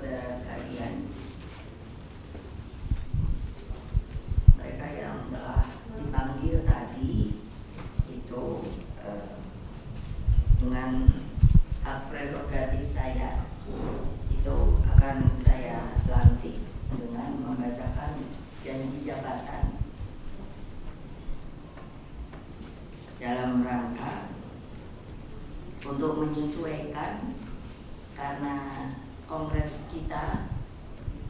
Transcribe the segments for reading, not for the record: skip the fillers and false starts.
saudara sekalian, mereka yang telah dipanggil tadi itu dengan hak prerogatif saya itu akan saya lantik dengan membacakan janji jabatan dalam rangka untuk menyesuaikan, karena kongres kita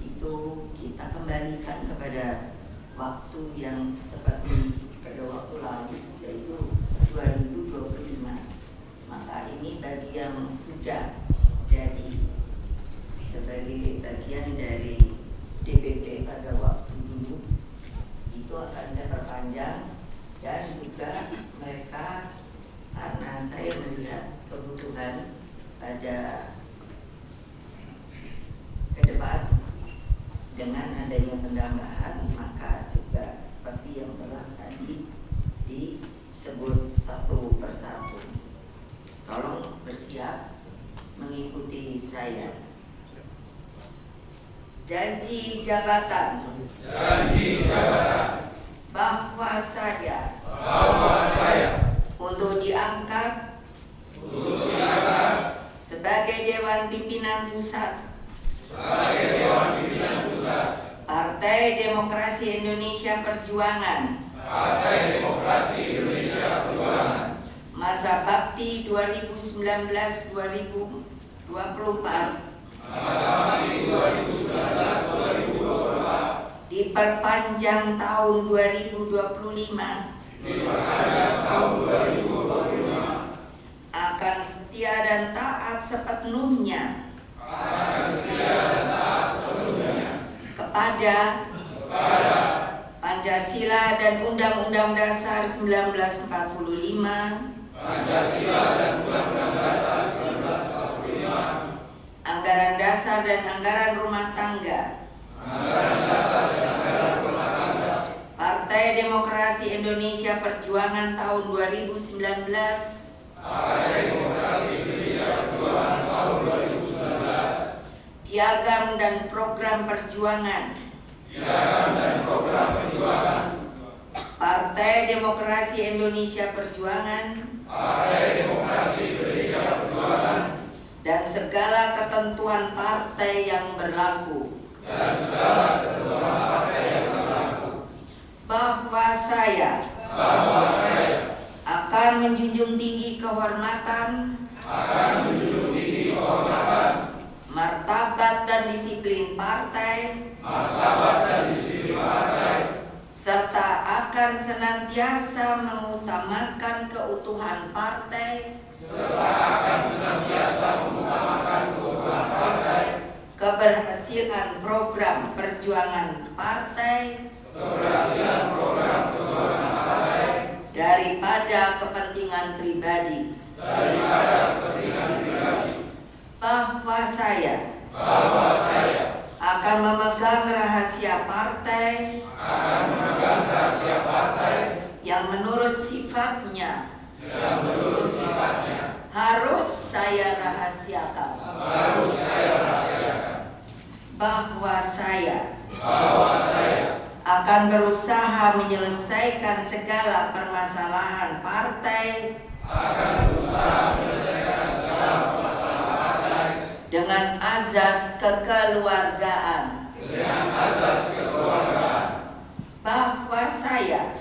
itu kita kembalikan kepada waktu yang seperti pada waktu lalu, yaitu 2025. Maka ini bagi yang sudah jadi sebagai bagian dari DPP pada waktu dulu itu akan saya perpanjang, dan juga mereka karena saya melihat kebutuhan pada ke depan dengan adanya penambahan, maka juga seperti yang telah tadi disebut satu persatu. Tolong bersiap mengikuti saya. Janji jabatan. Janji jabatan. Bahwa saya untuk diangkat sebagai Dewan Pimpinan Pusat Partai Demokrasi Indonesia Perjuangan masa bakti 2019-2024 diperpanjang tahun 2025 akan setia dan taat sepenuhnya kepada Pancasila dan Undang-Undang Dasar 1945, anggaran dasar dan anggaran rumah tangga, Partai Demokrasi Indonesia Perjuangan tahun 2019, piagam dan program perjuangan, Partai Demokrasi Indonesia Perjuangan, dan segala ketentuan partai yang berlaku, bahwa saya akan menjunjung tinggi kehormatan, martabat dan disiplin partai, serta akan senantiasa mengutamakan keutuhan partai, keberhasilan program perjuangan partai, daripada kepentingan pribadi, bahwa saya akan memegang rahasia partai yang menurut sifatnya harus saya rahasiakan, bahwa saya akan berusaha menyelesaikan segala permasalahan partai dengan azas kekeluargaan, bahwa saya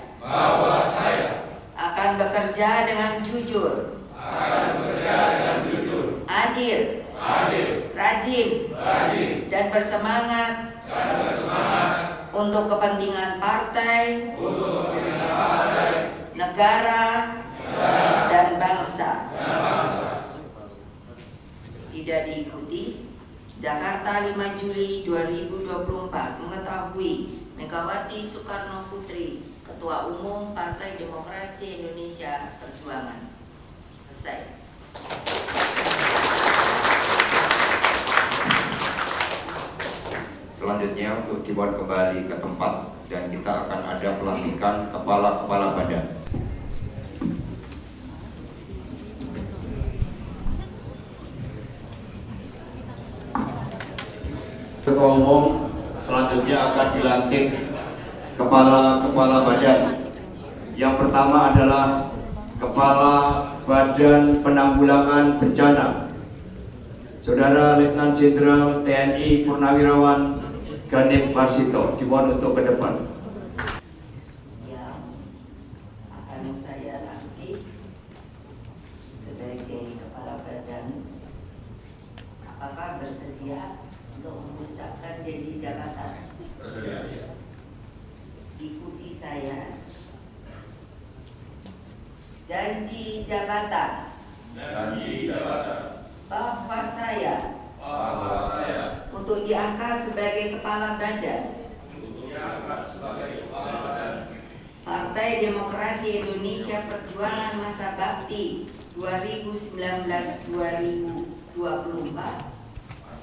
akan bekerja dengan jujur, adil, rajin, dan bersemangat untuk kepentingan partai, negara, dan bangsa. Tidak diikuti. Jakarta 5 Juli 2024. Mengetahui Megawati Soekarno Putri, Ketua Umum Partai Demokrasi Indonesia Perjuangan. Selesai. Selanjutnya untuk dibuat kembali ke tempat, dan kita akan ada pelantikan kepala-kepala badan. Ketua Umum selanjutnya akan dilantik kepala badan. Yang pertama adalah Kepala Badan Penanggulangan Bencana, Saudara Letnan Jenderal TNI Purnawirawan Ganip Warsito. Dimohon untuk ke depan. Yang akan saya lantik sebagai kepala badan, apakah bersedia untuk mengucapkan janji jabatan? Bersedia. Ikuti saya. Janji jabatan Janji jabatan bahwa saya bahwa saya untuk diangkat sebagai kepala badan untuk diangkat sebagai kepala badan Partai Demokrasi Indonesia Perjuangan Masa Bakti 2019-2024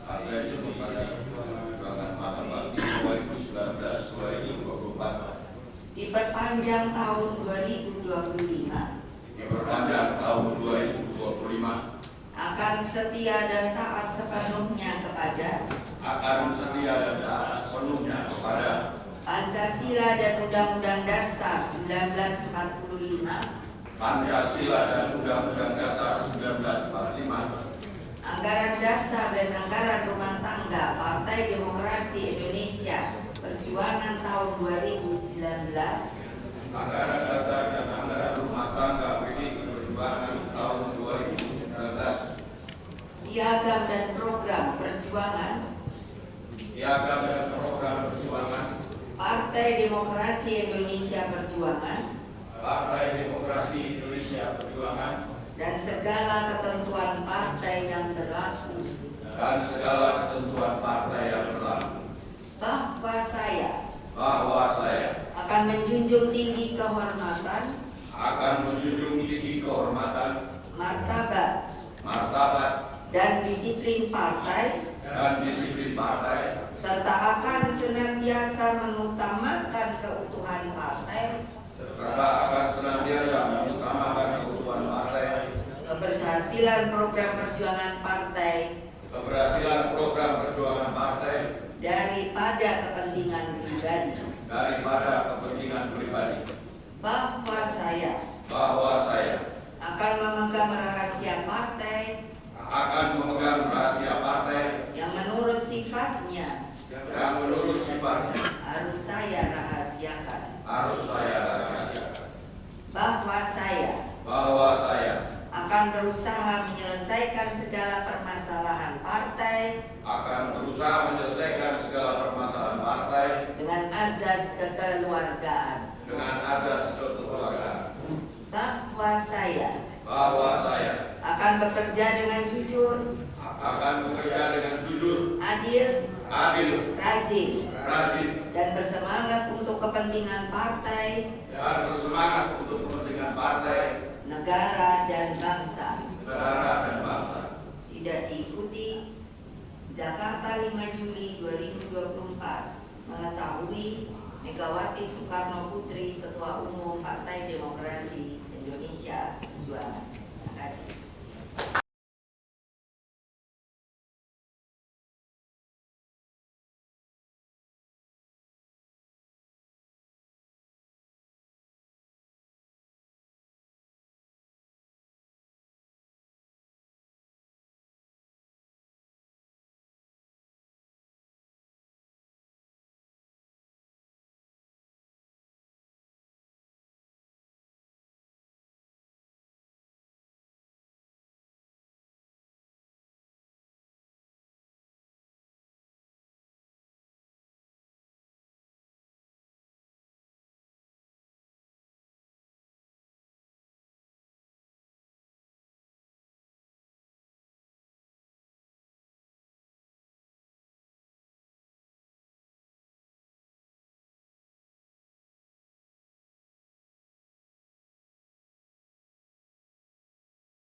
Partai Indonesia Perjuangan Masa Bakti 2019-2024 diperpanjang tahun 2025, diperpanjang tahun 2025, akan setia dan taat sepenuhnya kepada kepada Pancasila dan Undang-Undang Dasar 1945, Pancasila dan Undang-Undang Dasar 1945, anggaran dasar dan anggaran rumah tangga Partai Demokrasi Indonesia Perjuangan tahun 2019, anggaran dasar dan anggaran rumah tangga PDI Perjuangan tahun 2019, piagam dan program perjuangan piagam dan program perjuangan Partai Demokrasi Indonesia Perjuangan Partai Demokrasi Indonesia Perjuangan dan segala ketentuan partai yang berlaku, dan segala ketentuan partai yang berlaku, bahwa saya akan menjunjung tinggi kehormatan, martabat dan disiplin partai, serta akan senantiasa mengutamakan keutuhan partai, keberhasilan program perjuangan partai daripada kepentingan pribadi, bahwa saya akan memegang rahasia partai yang menurut sifatnya harus saya rahasiakan, bahwa saya akan berusaha menyelesaikan segala permasalahan partai dengan azas kekeluargaan, bahwa saya akan bekerja dengan jujur, adil, rajin, dan bersemangat untuk kepentingan partai, negara dan bangsa. Tidak diikuti. Jakarta 5 Juli 2024. Mengetahui Megawati Soekarno Putri, Ketua Umum Partai Demokrasi Indonesia Perjuangan.